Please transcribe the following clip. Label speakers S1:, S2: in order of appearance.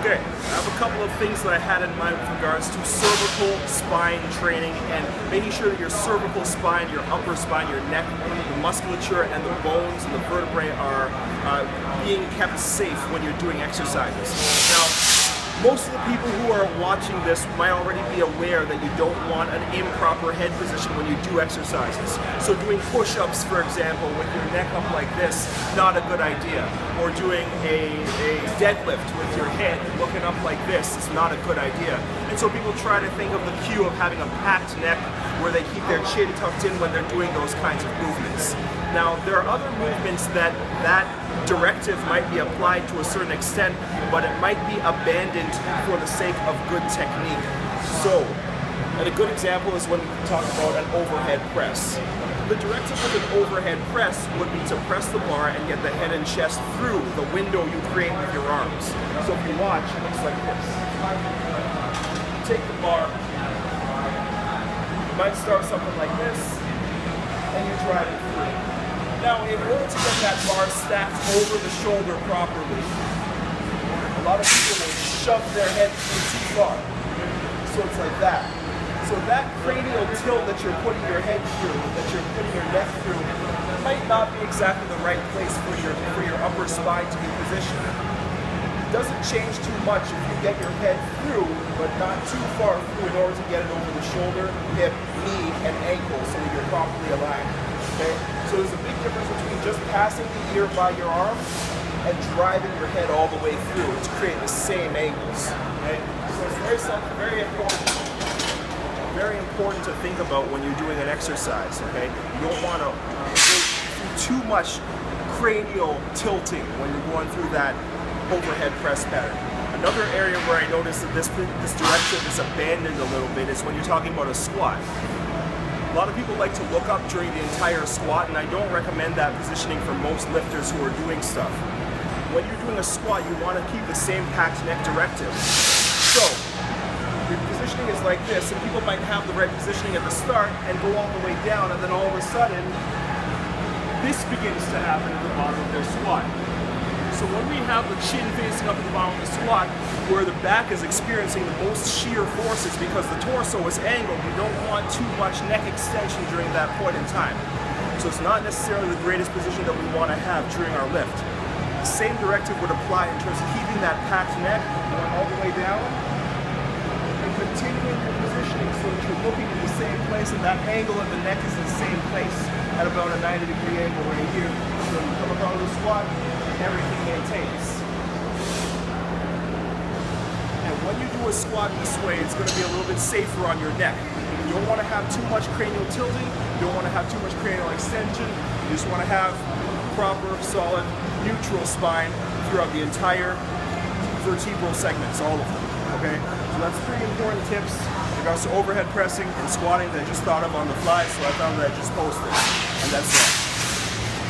S1: Okay, I have a couple of things that I had in mind with regards to cervical spine training and making sure that your cervical spine, your upper spine, your neck, the musculature and the bones and the vertebrae are being kept safe when you're doing exercises. Now, most of the people who are watching this might already be aware that you don't want an improper head position when you do exercises. So doing push-ups, for example, with your neck up like this, not a good idea. Or doing a deadlift with your head looking up like this is not a good idea. And so people try to think of the cue of having a packed neck where they keep their chin tucked in when they're doing those kinds of movements. Now, there are other movements that directive might be applied to a certain extent, but it might be abandoned for the sake of good technique. So, and a good example is when we talk about an overhead press. The directive with an overhead press would be to press the bar and get the head and chest through the window you create with your arms. So if you watch, it looks like this. You take the bar, you might start something like this, and you drive it through. Now, in order to get that bar stacked over the shoulder properly, a lot of people will shove their head through too far. So it's like that. So that cranial tilt that you're putting your head through, that you're putting your neck through, might not be exactly the right place for your upper spine to be positioned. It doesn't change too much if you get your head through, but not too far through in order to get it over the shoulder, hip, knee, and ankle so that you're properly aligned. Okay? So there's a big difference between just passing the ear by your arm and driving your head all the way through to create the same angles. Okay? So it's very important to think about when you're doing an exercise. Okay? You don't want to go through too much cranial tilting when you're going through that overhead press pattern. Another area where I noticed that this directive is abandoned a little bit is when you're talking about a squat. A lot of people like to look up during the entire squat, and I don't recommend that positioning for most lifters who are doing stuff. When you're doing a squat, you want to keep the same packed neck directive. So, your positioning is like this, and people might have the right positioning at the start and go all the way down, and then all of a sudden, this begins to happen at the bottom of their squat. So when we have the chin facing up at the bottom of the squat, where the back is experiencing the most shear forces because the torso is angled, we don't want too much neck extension during that point in time. So it's not necessarily the greatest position that we want to have during our lift. The same directive would apply in terms of keeping that packed neck going all the way down and continuing your positioning so that you're looking in the same place and that angle of the neck is in the same place at about a 90-degree angle right here. So you come up out of the squat, everything maintains. And when you do a squat this way, it's going to be a little bit safer on your neck. You don't want to have too much cranial tilting, you don't want to have too much cranial extension, you just want to have proper, solid, neutral spine throughout the entire vertebral segments, all of them. Okay? So that's pretty important tips in regards to overhead pressing and squatting that I just thought of on the fly, so I found that I just posted. And that's it.